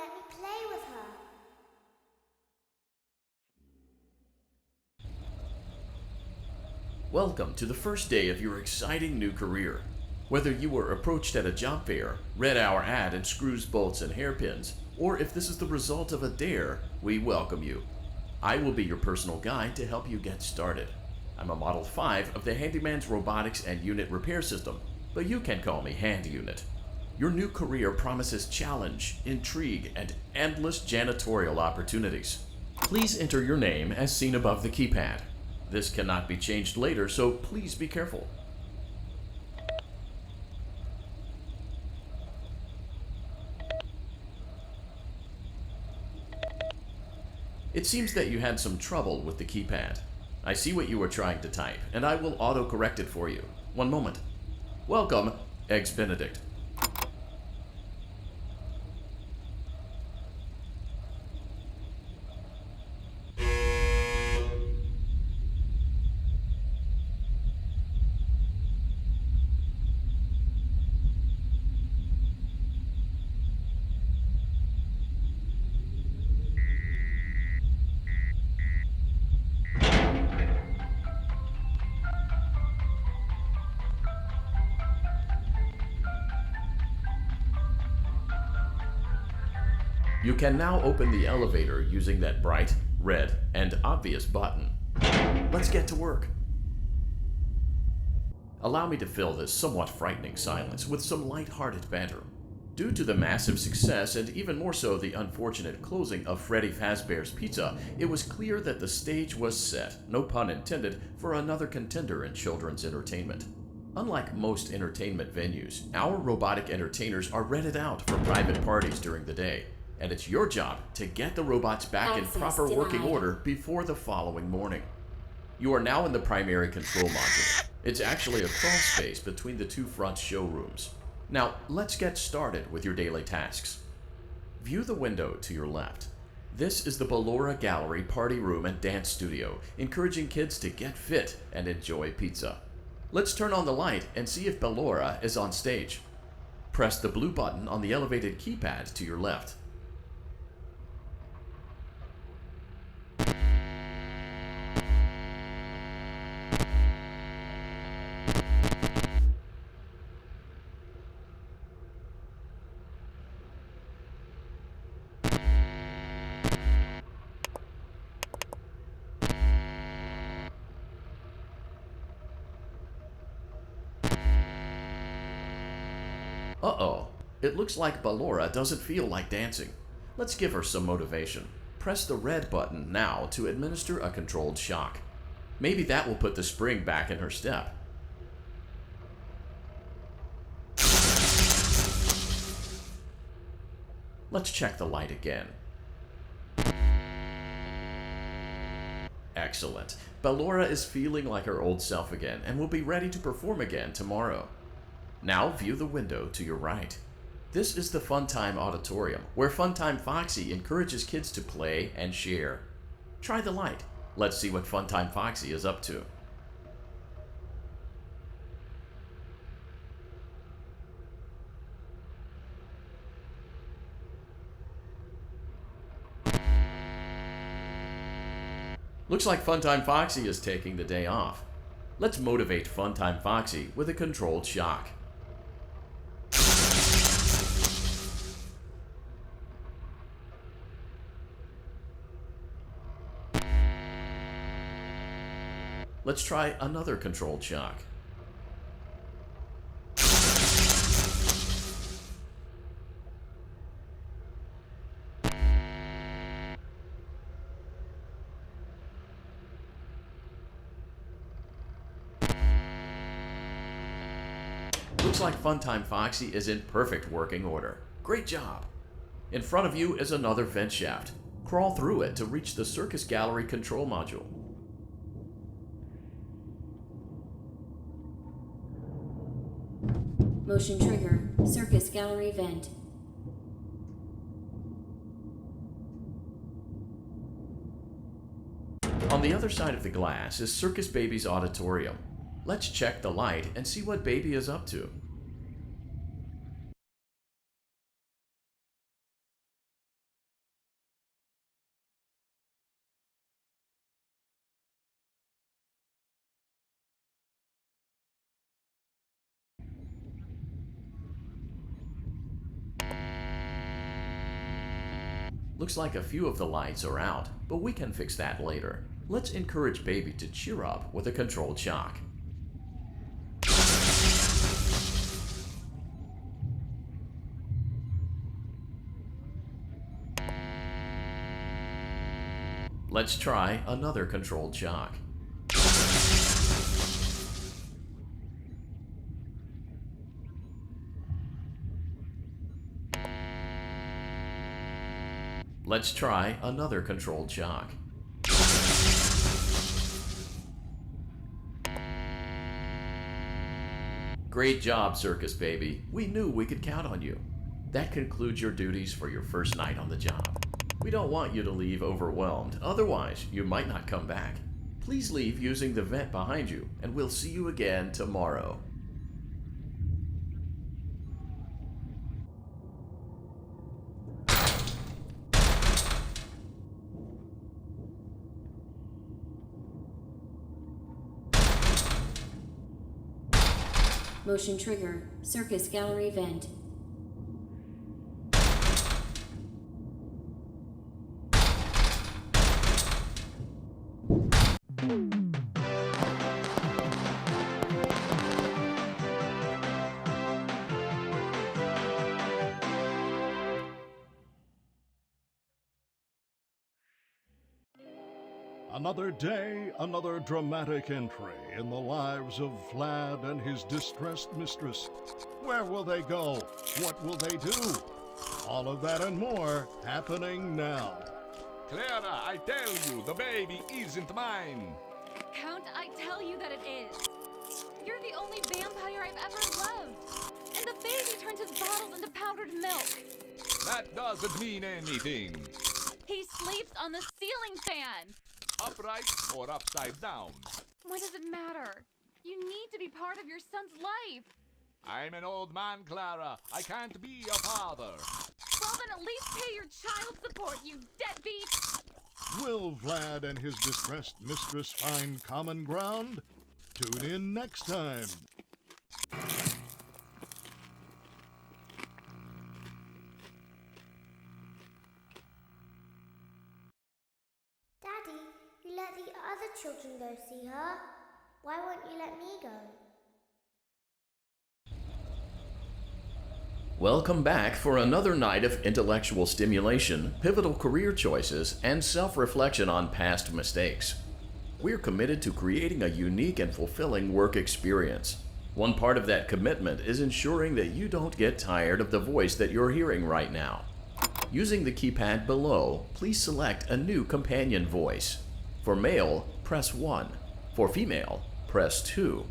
let me play with her. Welcome to the first day of your exciting new career. Whether you were approached at a job fair, read our ad and screws, bolts, and hairpins, or if this is the result of a dare, we welcome you. I will be your personal guide to help you get started. I'm a Model 5 of the Handyman's Robotics and Unit Repair System, but you can call me Hand Unit. Your new career promises challenge, intrigue, and endless janitorial opportunities. Please enter your name as seen above the keypad. This cannot be changed later, so please be careful. It seems that you had some trouble with the keypad. I see what you were trying to type, and I will auto-correct it for you. One moment. Welcome, Eggs Benedict. You can now open the elevator using that bright, red, and obvious button. Let's get to work. Allow me to fill this somewhat frightening silence with some light-hearted banter. Due to the massive success, and even more so the unfortunate closing of Freddy Fazbear's Pizza, it was clear that the stage was set, no pun intended, for another contender in children's entertainment. Unlike most entertainment venues, our robotic entertainers are rented out for private parties during the day. And it's your job to get the robots back in proper working order before the following morning. You are now in the primary control module. It's actually a crawl space between the two front showrooms. Now, let's get started with your daily tasks. View the window to your left. This is the Ballora Gallery Party Room and Dance Studio, encouraging kids to get fit and enjoy pizza. Let's turn on the light and see if Ballora is on stage. Press the blue button on the elevated keypad to your left. Uh-oh, it looks like Ballora doesn't feel like dancing. Let's give her some motivation. Press the red button now to administer a controlled shock. Maybe that will put the spring back in her step. Let's check the light again. Excellent. Ballora is feeling like her old self again and will be ready to perform again tomorrow. Now view the window to your right. This is the Funtime Auditorium, where Funtime Foxy encourages kids to play and share. Try the light. Let's see what Funtime Foxy is up to. Looks like Funtime Foxy is taking the day off. Let's motivate Funtime Foxy with a controlled shock. Let's try another controlled shock. Looks like Funtime Foxy is in perfect working order. Great job! In front of you is another vent shaft. Crawl through it to reach the Circus Gallery control module. Motion trigger. Circus Gallery vent. On the other side of the glass is Circus Baby's auditorium. Let's check the light and see what Baby is up to. Looks like a few of the lights are out, but we can fix that later. Let's encourage baby to cheer up with a controlled shock. Let's try another controlled shock. Let's try another controlled shock. Great job, Circus Baby. We knew we could count on you. That concludes your duties for your first night on the job. We don't want you to leave overwhelmed, otherwise you might not come back. Please leave using the vent behind you, and we'll see you again tomorrow. Motion trigger. Circus gallery vent. Another day, another dramatic entry in the lives of Vlad and his distressed mistress. Where will they go? What will they do? All of that and more happening now. Clara, I tell you, the baby isn't mine. Count, I tell you that it is. You're the only vampire I've ever loved. And the baby turns his bottles into powdered milk. That doesn't mean anything. He sleeps on the ceiling fan. Upright or upside down. What does it matter? You need to be part of your son's life. I'm an old man, Clara. I can't be a father. Well, then at least pay your child support, you deadbeat. Will Vlad and his distressed mistress find common ground? Tune in next time. Daddy, you let the other children go see her. Why won't you let me go? Welcome back for another night of intellectual stimulation, pivotal career choices, and self-reflection on past mistakes. We're committed to creating a unique and fulfilling work experience. One part of that commitment is ensuring that you don't get tired of the voice that you're hearing right now. Using the keypad below, please select a new companion voice. For male, press 1. For female, press 2.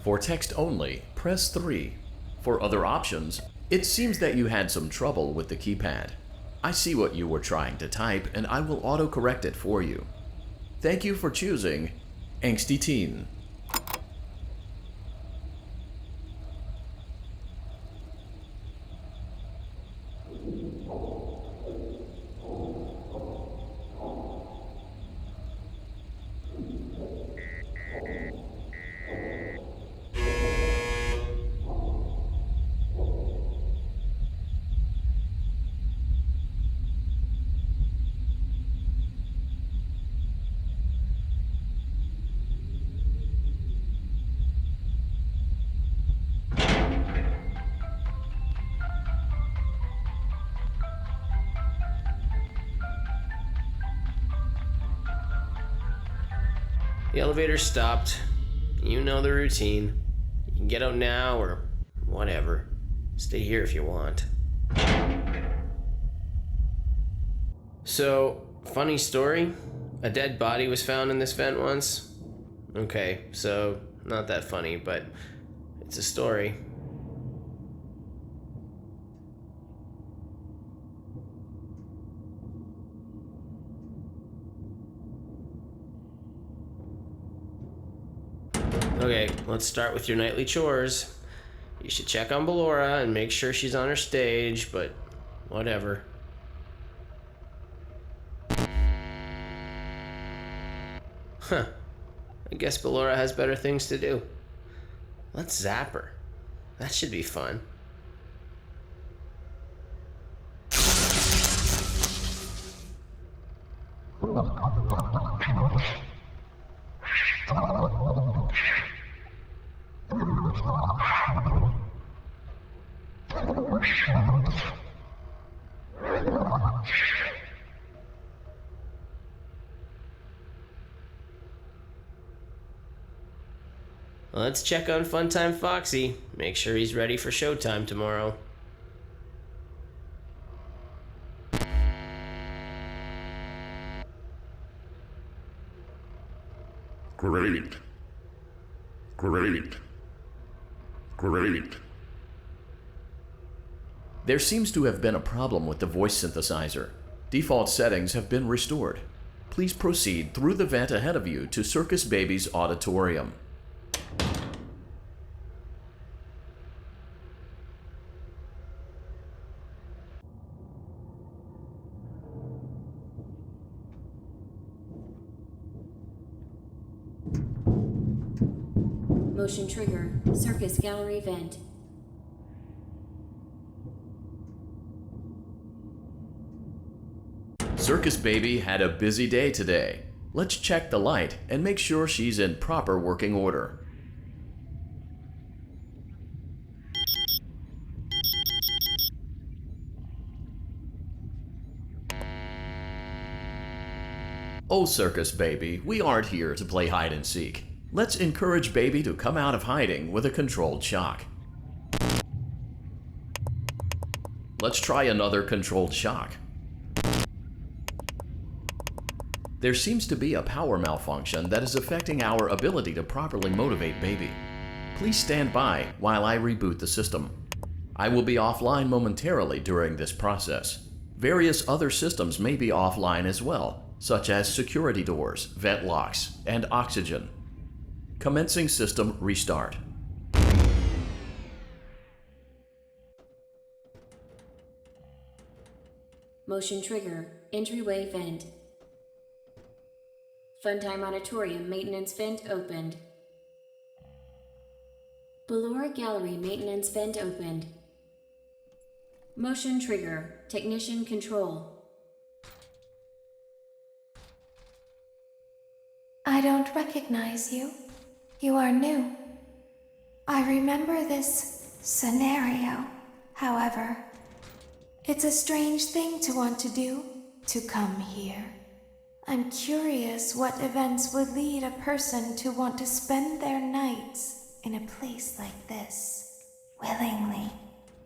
For text only, press 3. For other options, it seems that you had some trouble with the keypad. I see what you were trying to type, and I will autocorrect it for you. Thank you for choosing Angsty Teen. The elevator stopped. You know the routine. You can get out now or whatever. Stay here if you want. So, funny story. A dead body was found in this vent once. Okay, so not that funny, but it's a story. Okay, let's start with your nightly chores. You should check on Ballora and make sure she's on her stage, but whatever. Huh. I guess Ballora has better things to do. Let's zap her. That should be fun. Let's check on Funtime Foxy. Make sure he's ready for showtime tomorrow. Great. Great. Great. There seems to have been a problem with the voice synthesizer. Default settings have been restored. Please proceed through the vent ahead of you to Circus Baby's auditorium. Motion trigger. Circus gallery vent. Circus Baby had a busy day today. Let's check the light and make sure she's in proper working order. Oh, Circus Baby, we aren't here to play hide and seek. Let's encourage Baby to come out of hiding with a controlled shock. Let's try another controlled shock. There seems to be a power malfunction that is affecting our ability to properly motivate Baby. Please stand by while I reboot the system. I will be offline momentarily during this process. Various other systems may be offline as well, such as security doors, vent locks, and oxygen. Commencing system restart. Motion trigger. Entryway vent. Funtime auditorium maintenance vent opened. Ballora gallery maintenance vent opened. Motion trigger. Technician control. I don't recognize you. You are new. I remember this scenario, however. It's a strange thing to want to do, to come here. I'm curious what events would lead a person to want to spend their nights in a place like this. Willingly.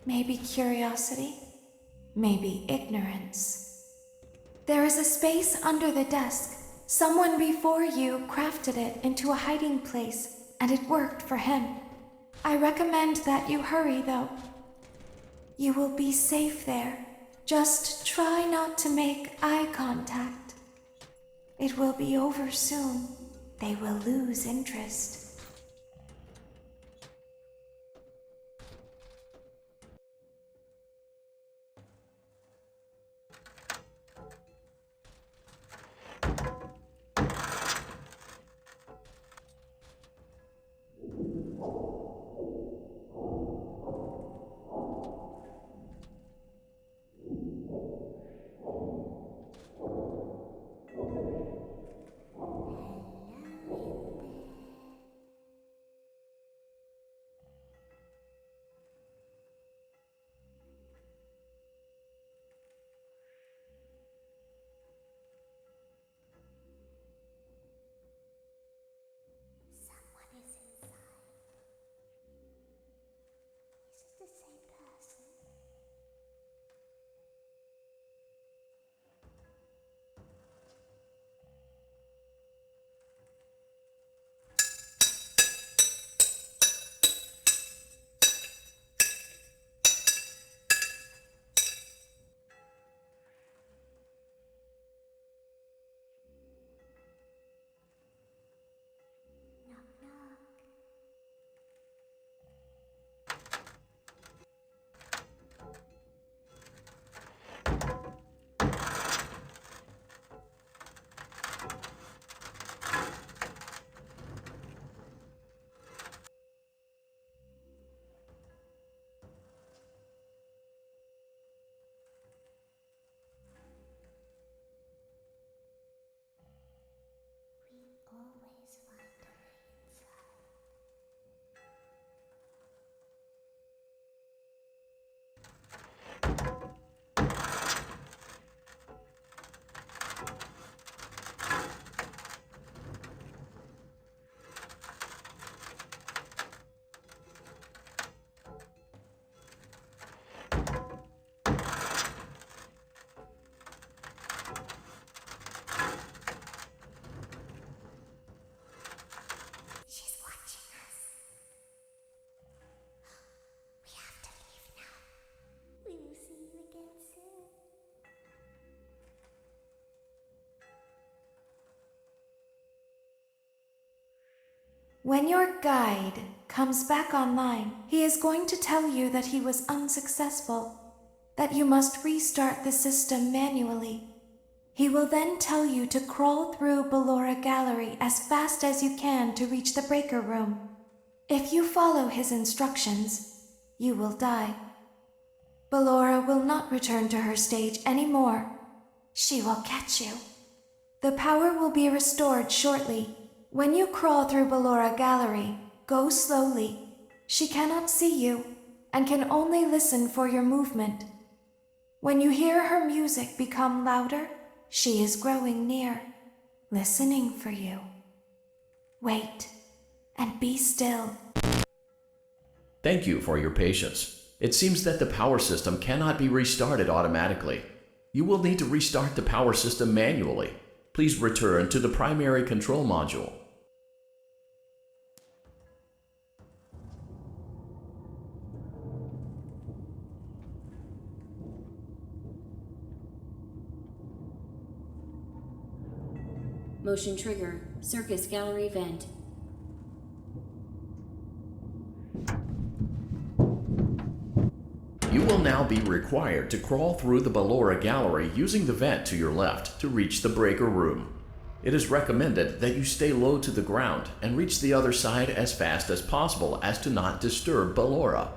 Maybe curiosity, maybe ignorance. There is a space under the desk. Someone before you crafted it into a hiding place, and it worked for him. I recommend that you hurry, though. You will be safe there. Just try not to make eye contact. It will be over soon. They will lose interest. When your guide comes back online, he is going to tell you that he was unsuccessful, that you must restart the system manually. He will then tell you to crawl through Ballora Gallery as fast as you can to reach the breaker room. If you follow his instructions, you will die. Ballora will not return to her stage anymore. She will catch you. The power will be restored shortly. When you crawl through Ballora Gallery, go slowly. She cannot see you and can only listen for your movement. When you hear her music become louder, she is growing near, listening for you. Wait and be still. Thank you for your patience. It seems that the power system cannot be restarted automatically. You will need to restart the power system manually. Please return to the primary control module. Motion trigger, circus gallery vent. You will now be required to crawl through the Ballora Gallery using the vent to your left to reach the breaker room. It is recommended that you stay low to the ground and reach the other side as fast as possible as to not disturb Ballora.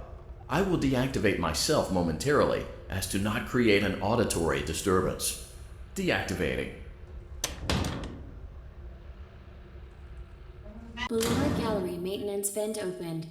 I will deactivate myself momentarily as to not create an auditory disturbance. Deactivating. Ballora Gallery maintenance vent opened.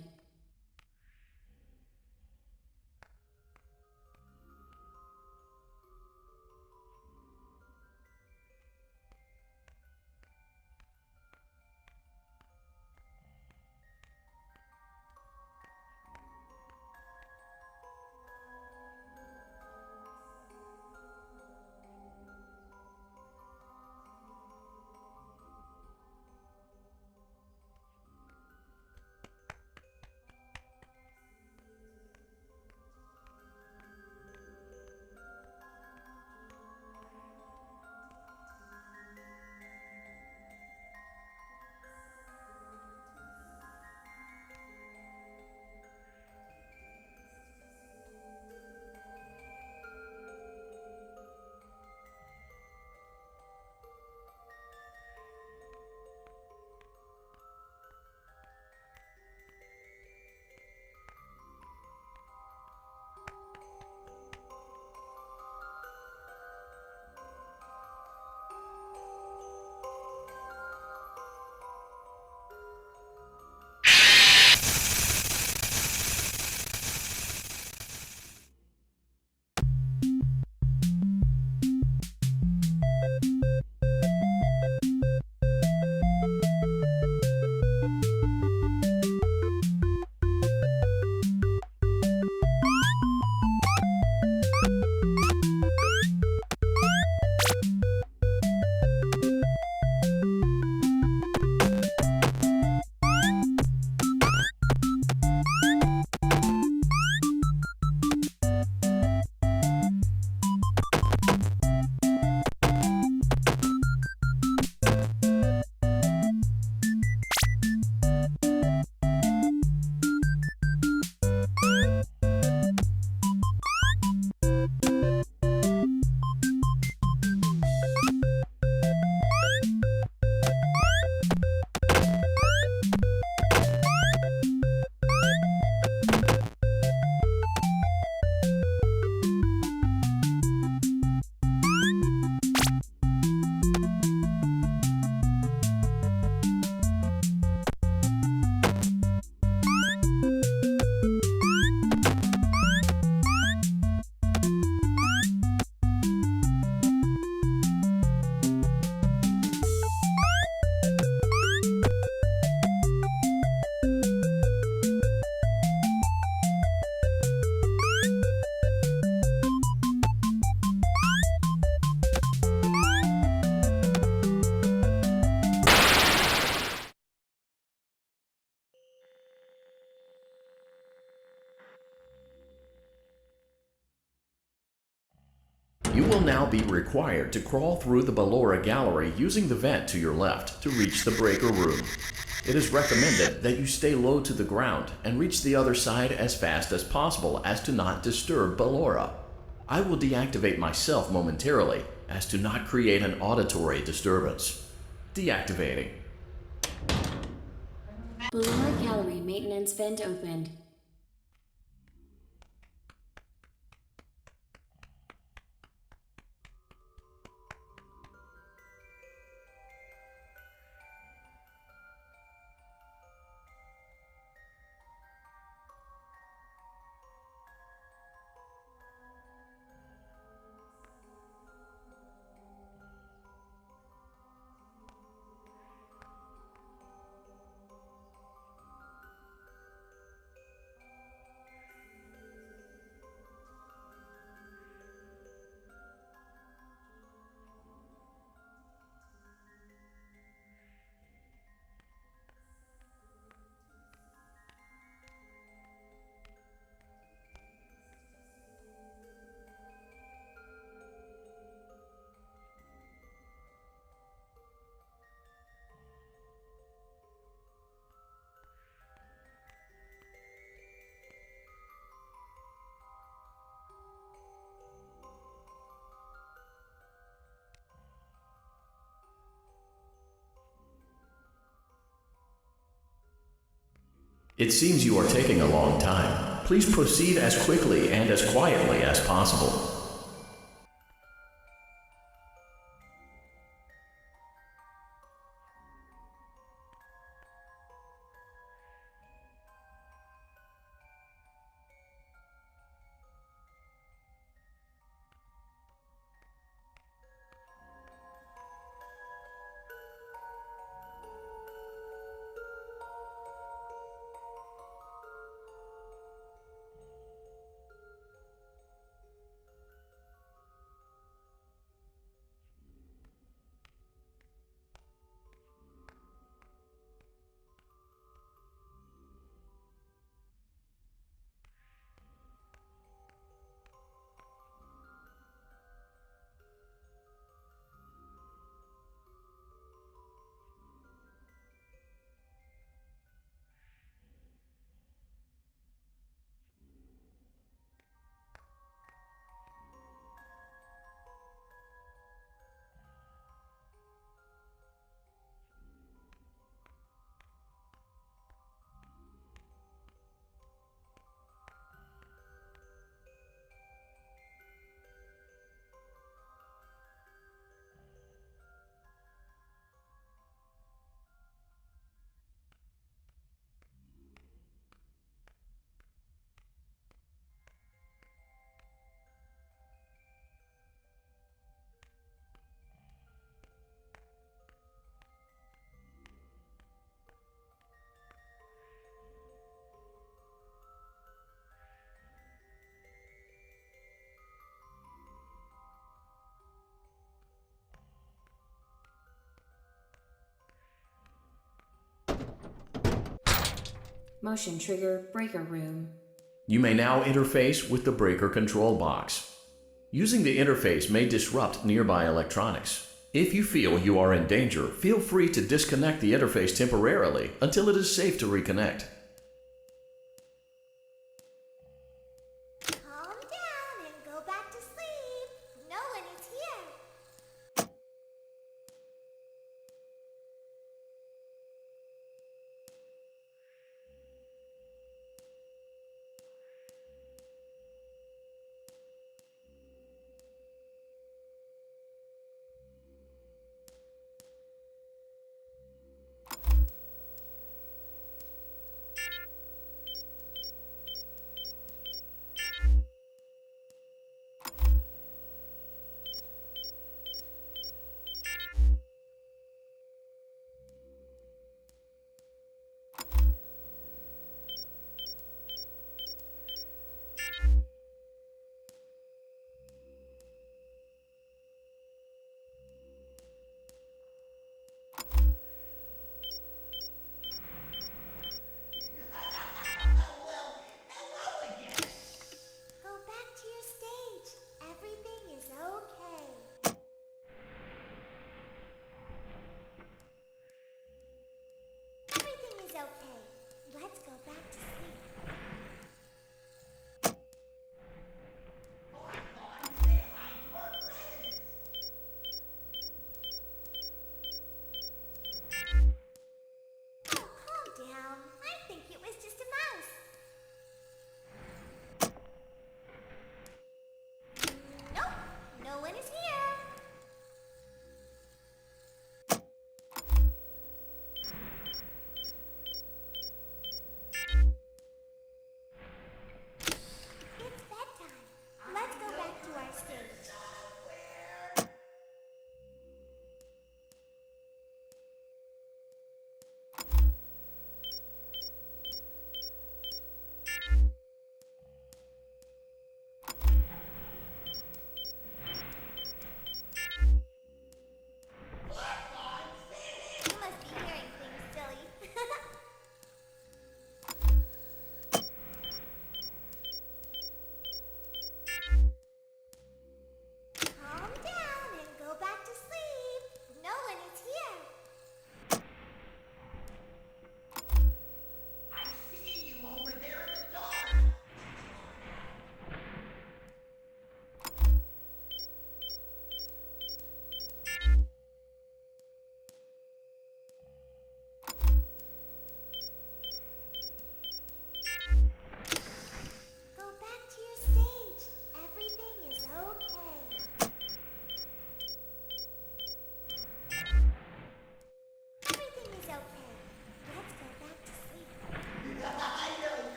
You will now be required to crawl through the Ballora Gallery using the vent to your left to reach the breaker room. It is recommended that you stay low to the ground and reach the other side as fast as possible as to not disturb Ballora. I will deactivate myself momentarily as to not create an auditory disturbance. Deactivating. Ballora Gallery maintenance vent opened. It seems you are taking a long time. Please proceed as quickly and as quietly as possible. Motion trigger breaker room. You may now interface with the breaker control box. Using the interface may disrupt nearby electronics. If you feel you are in danger, feel free to disconnect the interface temporarily until it is safe to reconnect. Calm down and go back to sleep. No one is here.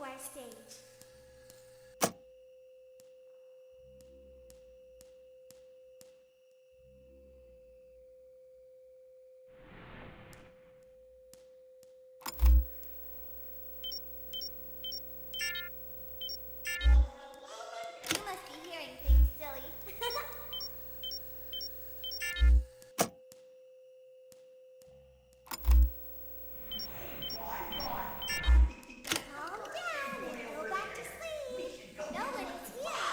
our stage. You must be hearing things, silly. Calm down and go back to sleep. No one is here.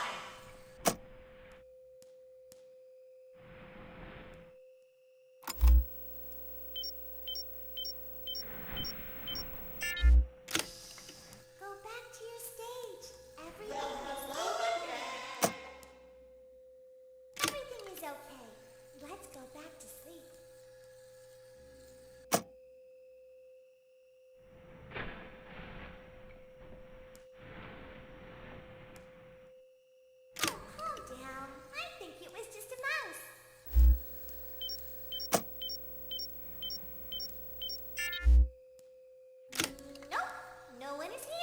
Go back to your stage. Everything is okay. Let's go back to sleep. Oh, calm down. I think it was just a mouse. Nope, no one is here.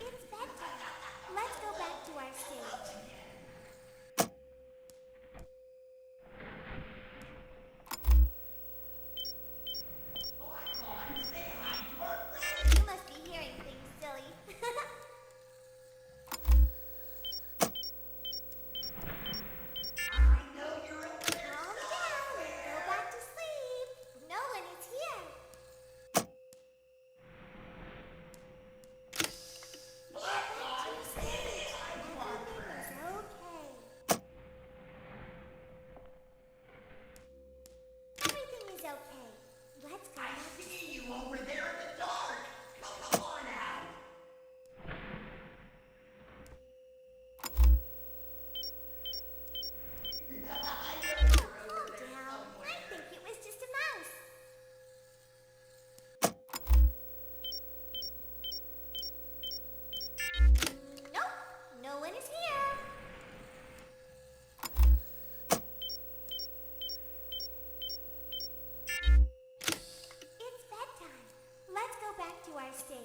It's bedtime. Let's go back to our stage. You must be hearing things, silly. Calm down and go back to sleep. No one is here. Go back to your stage. Everything is okay. Everything is okay. Let's go back to sleep. Over there in the dark. Come on out. Calm down. I think it was just a mouse. Nope, no one is here. It's bedtime. Let's go back to our stage.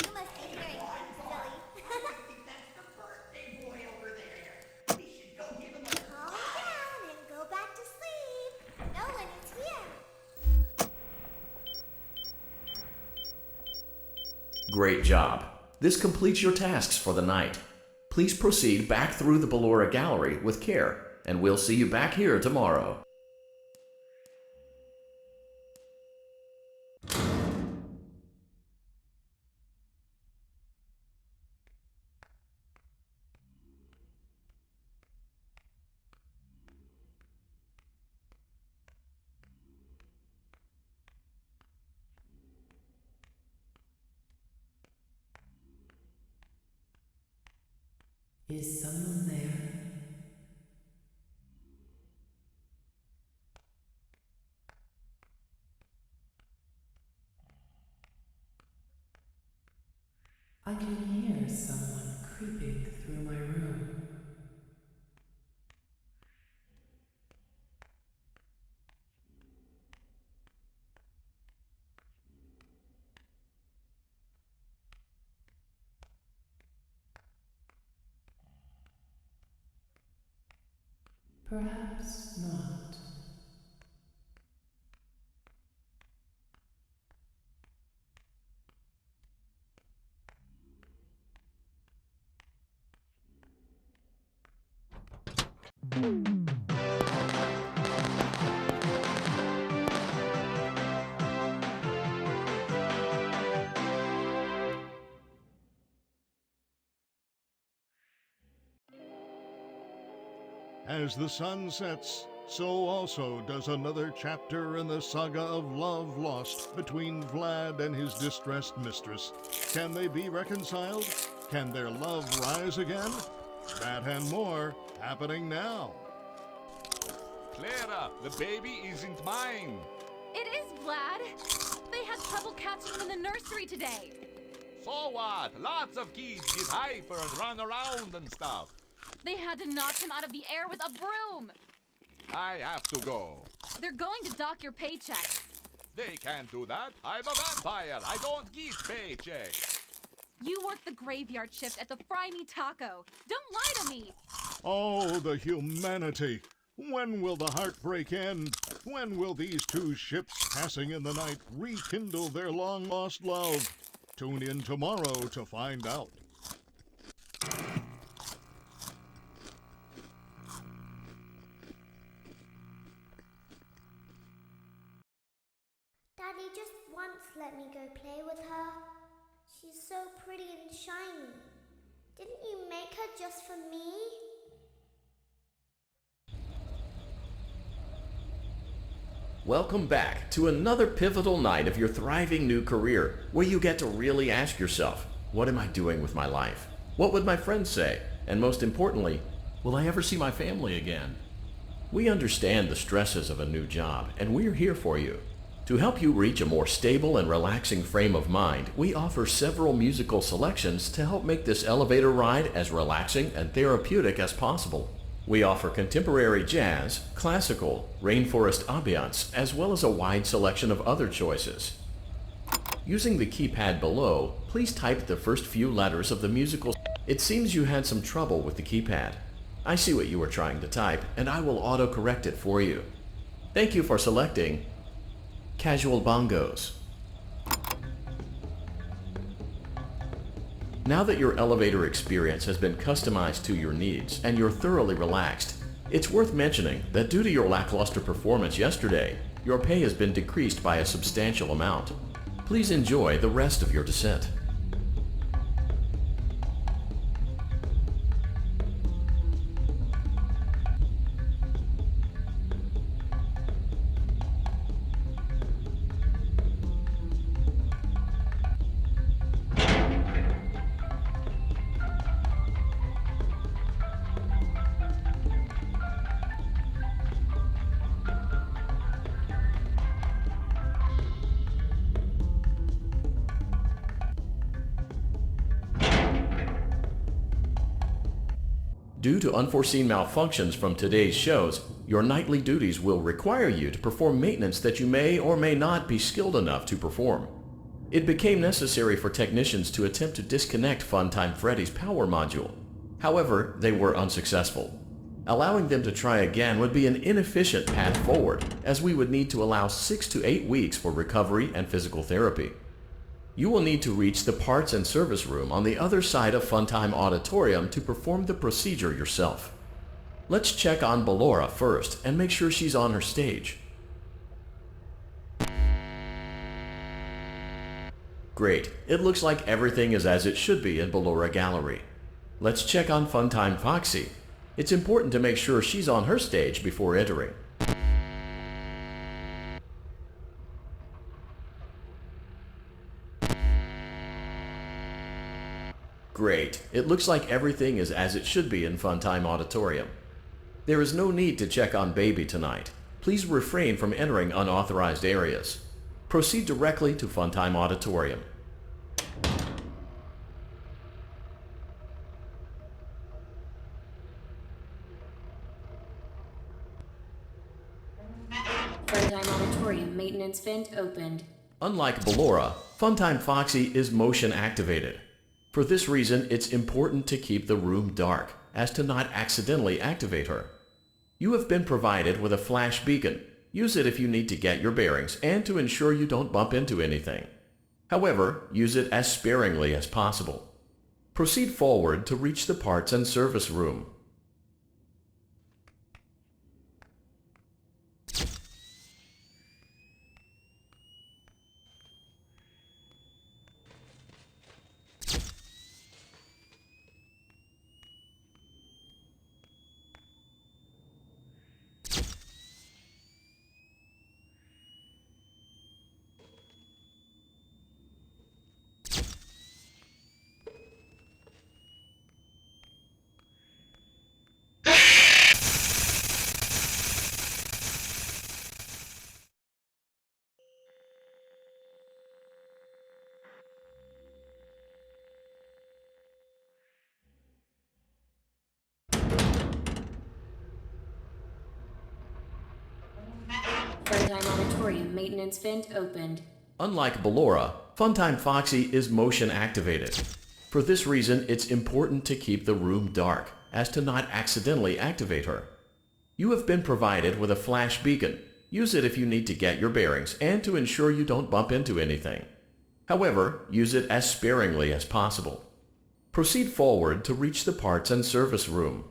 You must be hearing things, silly. That's the birthday boy over there. We should go give him a Calm down and go back to sleep. No one is here. Great job. This completes your tasks for the night. Please proceed back through the Ballora Gallery with care, and we'll see you back here tomorrow. Is someone there? I can hear someone creeping through my room. Perhaps not. As the sun sets, so also does another chapter in the saga of love lost between Vlad and his distressed mistress. Can they be reconciled? Can their love rise again? That and more happening now. Clara, the baby isn't mine. It is, Vlad. They had trouble catching him in the nursery today. So what? Lots of kids get hyper and run around and stuff. They had to knock him out of the air with a broom. I have to go. They're going to dock your paycheck. They can't do that. I'm a vampire. I don't get paychecks. You work the graveyard shift at the Fry Me Taco. Don't lie to me. Oh, the humanity! When will the heartbreak end? When will these two ships passing in the night rekindle their long-lost love? Tune in tomorrow to find out. Daddy just once let me go play with her. She's so pretty and shiny. Didn't you make her just for me? Welcome back to another pivotal night of your thriving new career, where you get to really ask yourself, what am I doing with my life? What would my friends say? And most importantly, will I ever see my family again? We understand the stresses of a new job, and we're here for you. To help you reach a more stable and relaxing frame of mind, we offer several musical selections to help make this elevator ride as relaxing and therapeutic as possible. We offer contemporary jazz, classical, rainforest ambiance, as well as a wide selection of other choices. Using the keypad below, please type the first few letters of the musical. It seems you had some trouble with the keypad. I see what you were trying to type, and I will auto-correct it for you. Thank you for selecting Casual Bongos. Now that your elevator experience has been customized to your needs and you're thoroughly relaxed, it's worth mentioning that due to your lackluster performance yesterday, your pay has been decreased by a substantial amount. Please enjoy the rest of your descent. Due to unforeseen malfunctions from today's shows, your nightly duties will require you to perform maintenance that you may or may not be skilled enough to perform. It became necessary for technicians to attempt to disconnect Funtime Freddy's power module. However, they were unsuccessful. Allowing them to try again would be an inefficient path forward, as we would need to allow 6 to 8 weeks for recovery and physical therapy. You will need to reach the parts and service room on the other side of Funtime Auditorium to perform the procedure yourself. Let's check on Ballora first and make sure she's on her stage. Great, it looks like everything is as it should be in Ballora Gallery. Let's check on Funtime Foxy. It's important to make sure she's on her stage before entering. Great. It looks like everything is as it should be in Funtime Auditorium. There is no need to check on Baby tonight. Please refrain from entering unauthorized areas. Proceed directly to Funtime Auditorium. Funtime Auditorium maintenance vent opened. Unlike Ballora, Funtime Foxy is motion activated. For this reason, it's important to keep the room dark, as to not accidentally activate her. You have been provided with a flash beacon. Use it if you need to get your bearings and to ensure you don't bump into anything. However, use it as sparingly as possible. Proceed forward to reach the parts and service room. Funtime Auditorium maintenance vent opened. Unlike Ballora, Funtime Foxy is motion activated. For this reason, it's important to keep the room dark, as to not accidentally activate her. You have been provided with a flash beacon. Use it if you need to get your bearings and to ensure you don't bump into anything. However, use it as sparingly as possible. Proceed forward to reach the parts and service room.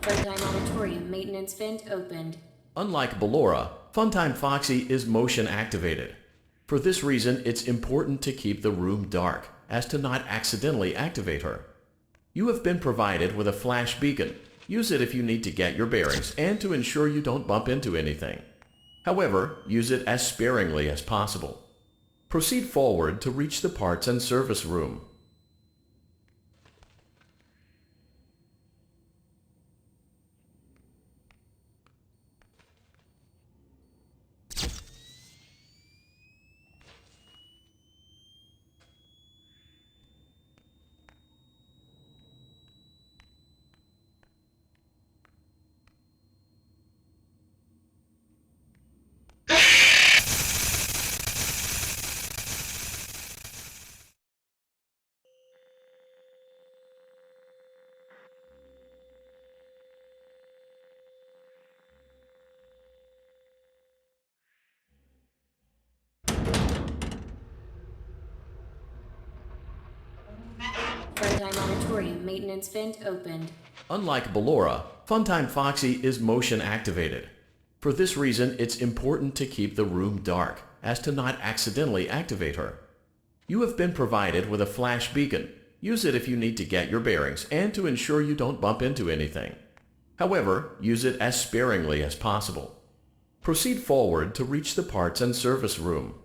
Funtime Auditorium maintenance vent opened. Unlike Ballora, Funtime Foxy is motion activated. For this reason, it's important to keep the room dark, as to not accidentally activate her. You have been provided with a flash beacon. Use it if you need to get your bearings and to ensure you don't bump into anything. However, use it as sparingly as possible. Proceed forward to reach the parts and service room. Funtime Auditorium maintenance vent opened. Unlike Ballora, Funtime Foxy is motion activated. For this reason, it's important to keep the room dark, as to not accidentally activate her. You have been provided with a flash beacon. Use it if you need to get your bearings and to ensure you don't bump into anything. However, use it as sparingly as possible. Proceed forward to reach the parts and service room.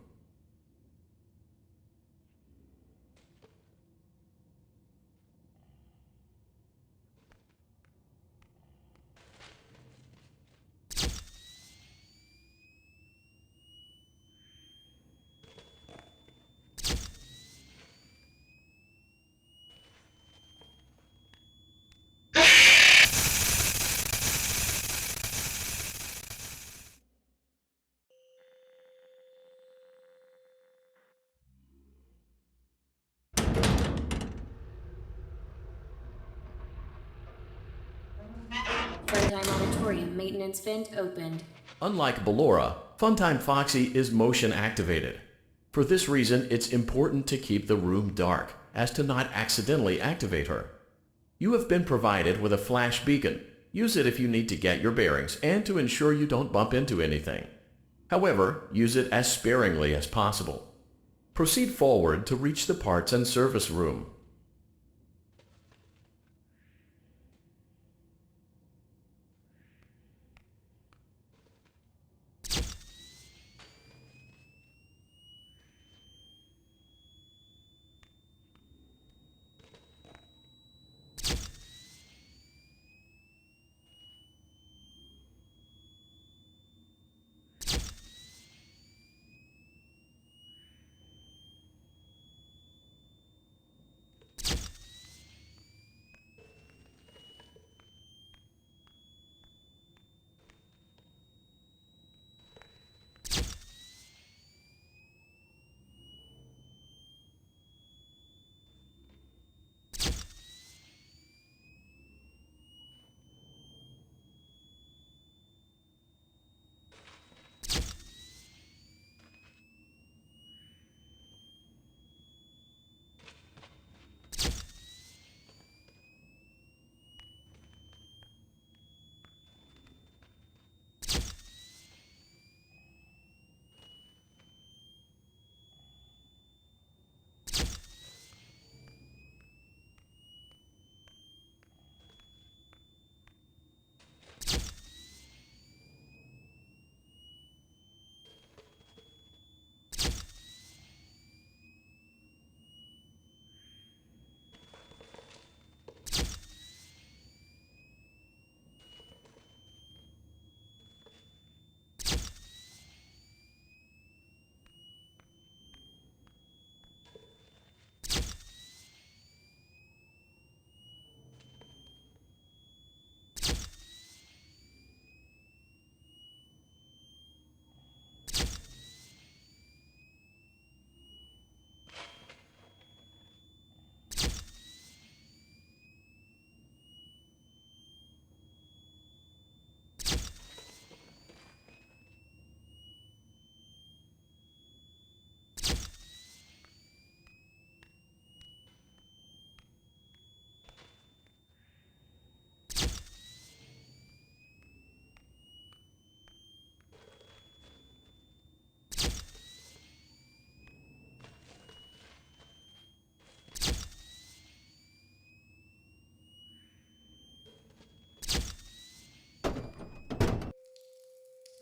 Funtime Auditorium maintenance vent opened. Unlike Ballora, Funtime Foxy is motion activated. For this reason, it's important to keep the room dark, as to not accidentally activate her. You have been provided with a flash beacon. Use it if you need to get your bearings and to ensure you don't bump into anything. However, use it as sparingly as possible. Proceed forward to reach the parts and service room.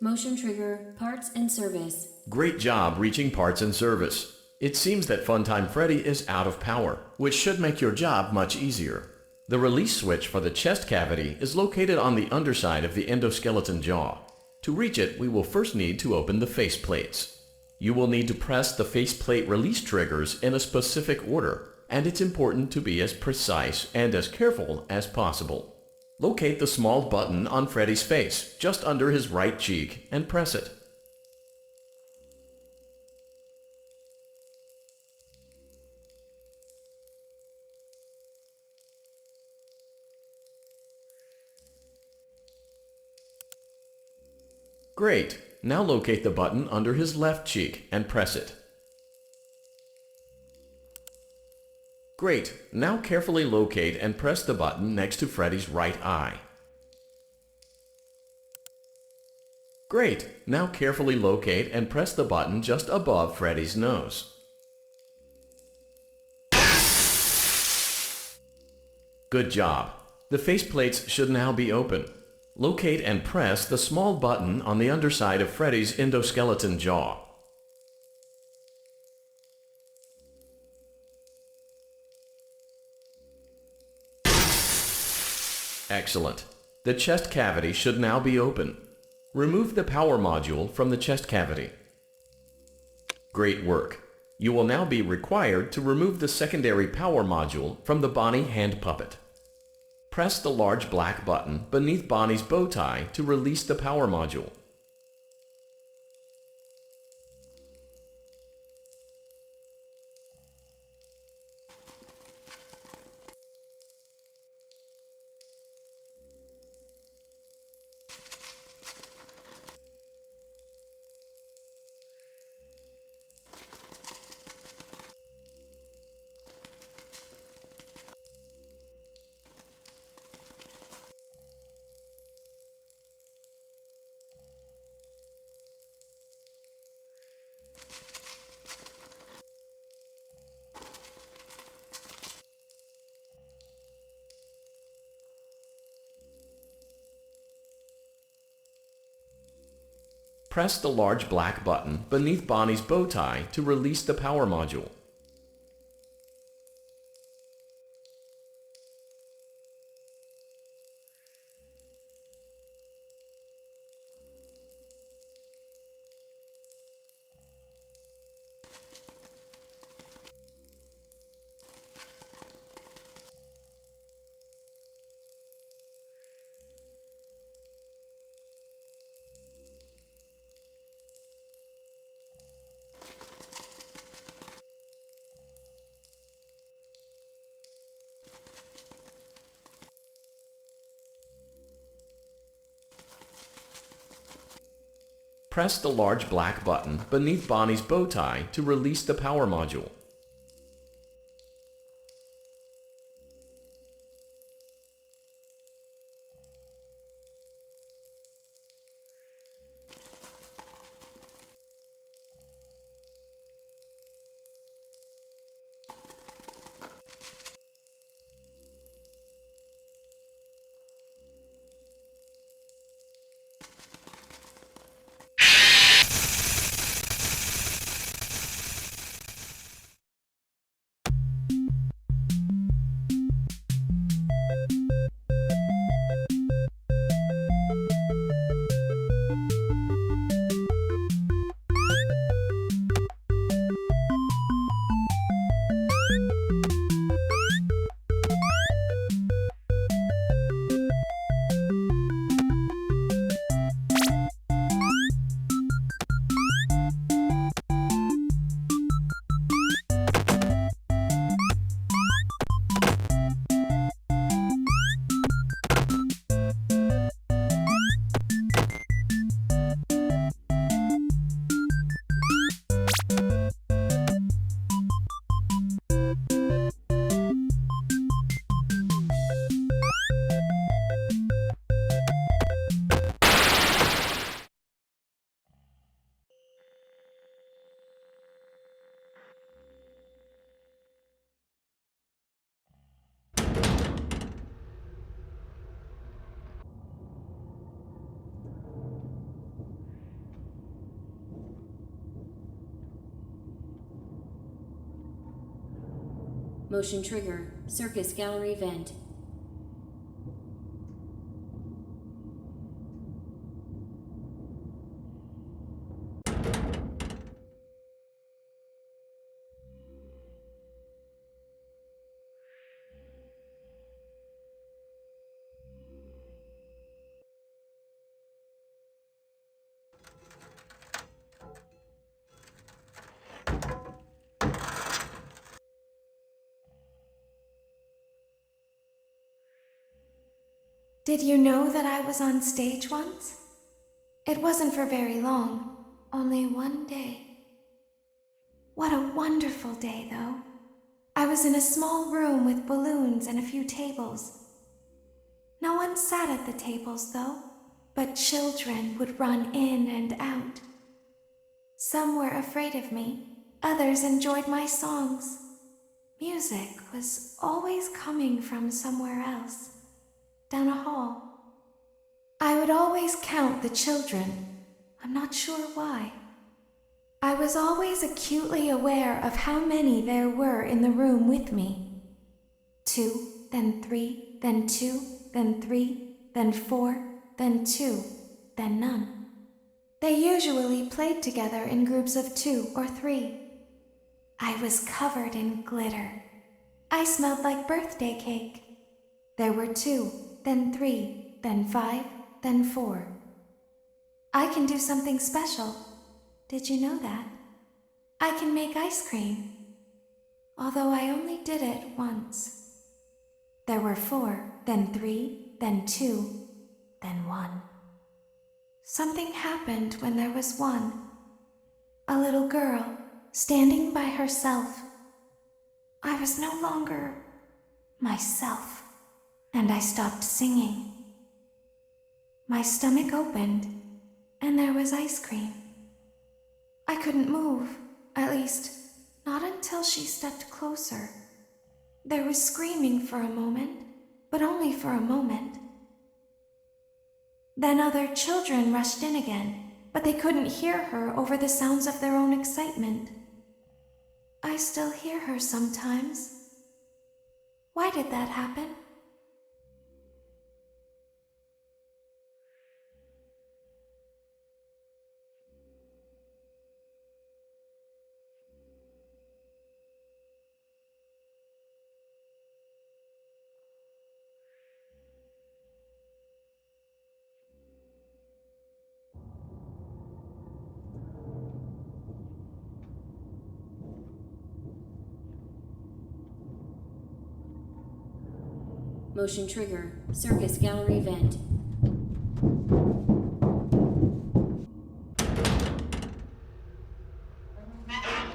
Motion trigger, parts and service. Great job reaching parts and service. It seems that Funtime Freddy is out of power, which should make your job much easier. The release switch for the chest cavity is located on the underside of the endoskeleton jaw. To reach it, we will first need to open the face plates. You will need to press the faceplate release triggers in a specific order, and it's important to be as precise and as careful as possible. Locate the small button on Freddy's face, just under his right cheek, and press it. Great! Now locate the button under his left cheek and press it. Great! Now carefully locate and press the button next to Freddy's right eye. Great! Now carefully locate and press the button just above Freddy's nose. Good job! The faceplates should now be open. Locate and press the small button on the underside of Freddy's endoskeleton jaw. Excellent. The chest cavity should now be open. Remove the power module from the chest cavity. Great work. You will now be required to remove the secondary power module from the Bonnie hand puppet. Press the large black button beneath Bonnie's bow tie to release the power module. Press the large black button beneath Bonnie's bow tie to release the power module. Press the large black button beneath Bonnie's bow tie to release the power module. Motion trigger, circus gallery vent. Did you know that I was on stage once? It wasn't for very long, only one day. What a wonderful day, though. I was in a small room with balloons and a few tables. No one sat at the tables, though, but children would run in and out. Some were afraid of me, others enjoyed my songs. Music was always coming from somewhere else. Down a hall. I would always count the children. I'm not sure why. I was always acutely aware of how many there were in the room with me. 2, then 3, then 2, then 3, then 4, then 2, then none. They usually played together in groups of 2 or 3. I was covered in glitter. I smelled like birthday cake. There were 2, then 3, then 5, then 4. I can do something special. Did you know that? I can make ice cream. Although I only did it once. There were 4, then 3, then 2, then 1. Something happened when there was 1. A little girl standing by herself. I was no longer myself. And I stopped singing. My stomach opened, and there was ice cream. I couldn't move, at least, not until she stepped closer. There was screaming for a moment, but only for a moment. Then other children rushed in again, but they couldn't hear her over the sounds of their own excitement. I still hear her sometimes. Why did that happen? Motion trigger, circus gallery vent.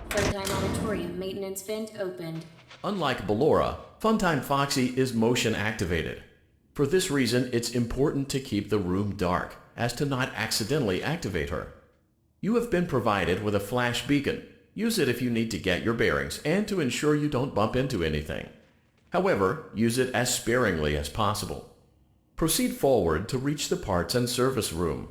Funtime auditorium maintenance vent opened. Unlike Ballora, Funtime Foxy is motion activated. For this reason, it's important to keep the room dark, as to not accidentally activate her. You have been provided with a flash beacon. Use it if you need to get your bearings and to ensure you don't bump into anything. However, use it as sparingly as possible. Proceed forward to reach the parts and service room.